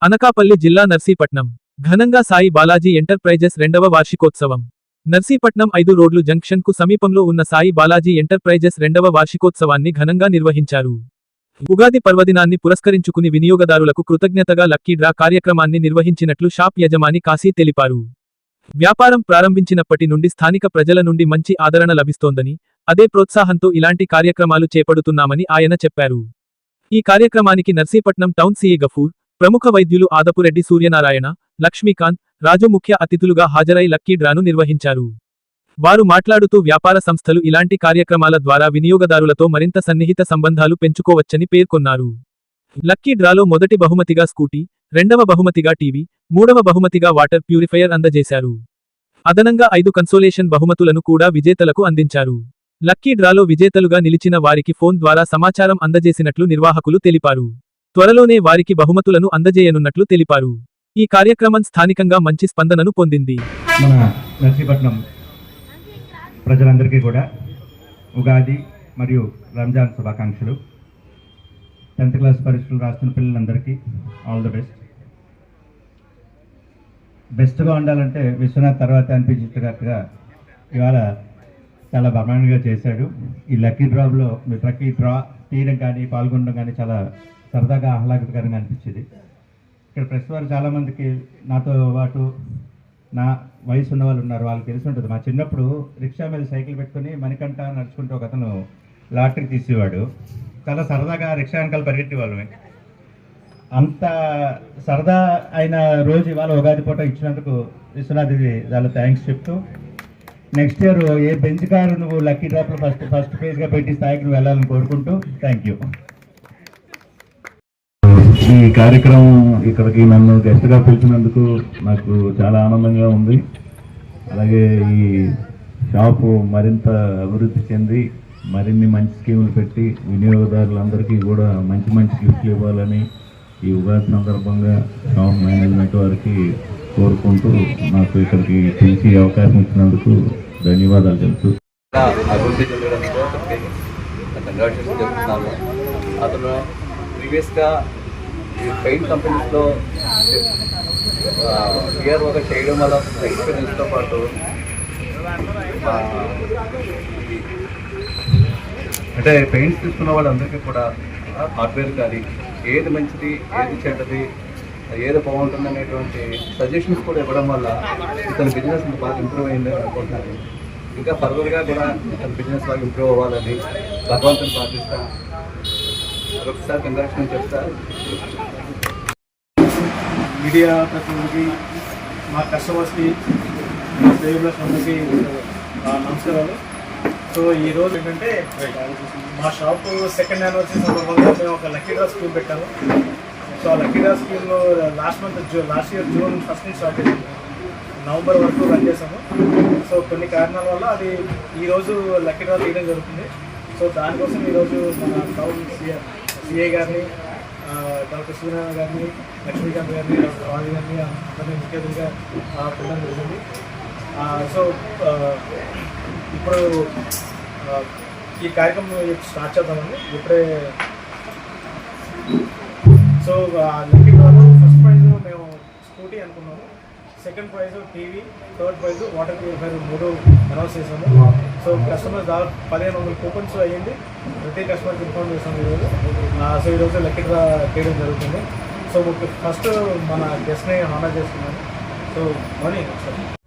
అనకాపల్లి జిల్లా నర్సీపట్నం ఘనంగా సాయి బాలాజీ ఎంటర్ప్రైజెస్ 2వ వార్షికోత్సవం. నర్సీపట్నం 5 రోడ్లు జంక్షన్ కు సమీపంలో ఉన్న సాయి బాలాజీ ఎంటర్ప్రైజెస్ 2వ వార్షికోత్సవాన్ని ఘనంగా నిర్వహించారు. ఉగాది పర్వదినాన్ని పురస్కరించుకుని వినియోగదారులకు కృతజ్ఞతగా లక్కీ డ్రా కార్యక్రమాన్ని నిర్వహించినట్లు షాప్ యజమాని కాశీ తెలిపారు. వ్యాపారం ప్రారంభించినప్పటి నుండి స్థానిక ప్రజల నుండి మంచి ఆదరణ లభిస్తోందని, అదే ప్రోత్సాహంతో ఇలాంటి కార్యక్రమాలు చేపడుతున్నామని ఆయన చెప్పారు. ఈ కార్యక్రమానికి నర్సీపట్నం టౌన్ సీఏ గఫూర్, ప్రముఖ వైద్యులు ఆదపురెడ్డి సూర్యనారాయణ, లక్ష్మీకాంత్, రాజు ముఖ్య అతిథులుగా హాజరై లక్కీ డ్రాను నిర్వహించారు. వారు మాట్లాడుతూ వ్యాపార సంస్థలు ఇలాంటి కార్యక్రమాల ద్వారా వినియోగదారులతో మరింత సన్నిహిత సంబంధాలు పెంచుకోవచ్చని పేర్కొన్నారు. లక్కీ డ్రాలో మొదటి బహుమతిగా స్కూటీ, 2వ బహుమతిగా టీవీ, 3వ బహుమతిగా వాటర్ ప్యూరిఫైయర్ అందజేశారు. అదనంగా 5 కన్సోలేషన్ బహుమతులను కూడా విజేతలకు అందించారు. లక్కీ డ్రాలో విజేతలుగా నిలిచిన వారికి ఫోన్ ద్వారా సమాచారం అందజేసినట్లు నిర్వాహకులు తెలిపారు. త్వరలోనే వారికి బహుమతులను అందజేయనున్నట్లు తెలిపారు. ఈ కార్యక్రమం స్థానికంగా మంచి స్పందనను పొందింది. మన నర్సీపట్నం ప్రజలందరికీ కూడా ఉగాది మరియు రంజాన్ శుభాకాంక్షలు. 10th క్లాస్ పరీక్షలు రాస్తున్న పిల్లలందరికీ ఆల్ ది బెస్ట్. బెస్ట్గా ఉండాలంటే విశ్వనాథ్ తర్వాత అనిపించేటట్టుగా ఇవాళ చాలా బ్రహ్మాండంగా చేశాడు. ఈ లక్కీ డ్రా తీయడం కానీ పాల్గొనడం కానీ చాలా సరదాగా ఆహ్లాదకరంగా అనిపించింది. ఇక్కడ ప్రెస్ వారు చాలామందికి నాతో పాటు నా వయసు ఉన్న వాళ్ళు ఉన్నారు, వాళ్ళకి తెలిసి ఉంటుంది. మా చిన్నప్పుడు రిక్షా మీద సైకిల్ పెట్టుకుని మణికంఠ నడుచుకుంటూ ఒక అతను లాటరీ తీసేవాడు. చాలా సరదాగా రిక్షా వెనకాల పరిగెట్టేవాళ్ళమే. అంత సరదా అయిన రోజు ఇవాళ ఉగాది పూట ఇచ్చినందుకు విశ్వనాథ్కి చాలా థ్యాంక్స్ చెప్తూ, నెక్స్ట్ ఇయర్ ఏ బెంచ్ కారు నువ్వు లక్కీ డ్రాప్లో ఫస్ట్ పేజ్గా పెట్టి స్థాయికి నువ్వు వెళ్ళాలని కోరుకుంటూ థ్యాంక్ యూ. ఈ కార్యక్రమం ఇక్కడికి నన్ను గెస్ట్గా పిలిచినందుకు నాకు చాలా ఆనందంగా ఉంది. అలాగే ఈ షాపు మరింత అభివృద్ధి చెంది మరిన్ని మంచి స్కీములు పెట్టి వినియోగదారులందరికీ కూడా మంచి మంచి గిఫ్ట్లు ఇవ్వాలని ఈ ఉగాది సందర్భంగా షాప్ మేనేజ్మెంట్ వారికి కోరుకుంటూ నాకు ఇక్కడికి పిలిచి అవకాశం ఇచ్చినందుకు ధన్యవాదాలు చెప్తూ అభివృద్ధి చెందడంతో కంగ్రాచులేషన్ చెప్తున్నాను. అతను ప్రీవియస్గా ఈ పెయింట్ కంపెనీస్లో పిఆర్ఓగా చేయడం వల్ల ఎక్స్పీరియన్స్తో పాటు అంటే పెయింట్స్ తీసుకున్న వాళ్ళందరికీ కూడా హార్డ్వేర్ కానీ ఏది మంచిది, ఏది చెడ్డది, ఏది బాగుంటుంది అనేటువంటి సజెషన్స్ కూడా ఇవ్వడం వల్ల ఇతని బిజినెస్ బాగా ఇంప్రూవ్ అయిందని అనుకుంటున్నాను. ఇంకా ఫర్దర్గా కూడా ఇతని బిజినెస్ బాగా ఇంప్రూవ్ అవ్వాలని భగవంతుని ప్రార్థిస్తాను. ఒకసారి కంగ్రాచులేషన్ చెప్తారు. మీడియా ప్రతినిధికి, మా కస్టమర్స్కి, మా సేవలకు అందరికీ నమస్కారాలు. సో ఈరోజు ఏంటంటే మా షాపు 2nd యానివర్సరీ సందర్భంగా మేము ఒక లక్కీ డ్రా స్కీమ్ పెట్టాము. సో ఆ లక్కీ డ్రా స్కీమ్లో లాస్ట్ ఇయర్ జూన్ 1st నుంచి స్టార్ట్ చేసాము, నవంబర్ వరకు రన్ చేసాము. సో కొన్ని కారణాల వల్ల అది ఈరోజు లక్కీ డ్రా తీయడం జరుగుతుంది. సో దానికోసం ఈరోజు మన టౌన్ సిఐ గారిని, డాక్టర్ సూర్యనారాయణ గారిని, లక్ష్మీకాంత్ గారిని, డాక్టర్ రాజు గారిని అందరినీ ముఖ్య అతిథిగా పిల్లలు జరిగింది. సో ఇప్పుడు ఈ కార్యక్రమం స్టార్ట్ చేద్దామండి ఇప్పుడే. సో లక్కీ డ్రాలో ఫస్ట్ ప్రైజ్ మేము స్కూటీ అనుకున్నాము, second prize TV, third prize water purifier 3 announce చేసాము. సో కస్టమర్స్ దాదాపు 1500 కూపన్స్ అయ్యింది. ప్రతి కస్టమర్కి ఇన్ఫార్మ్ చేసాము ఈరోజు. సో ఈరోజు లక్కీ డ్రా చేయడం జరుగుతుంది. సో ఫస్ట్ మన గెస్ట్ని ఆనర్ చేస్తున్నాము. So morning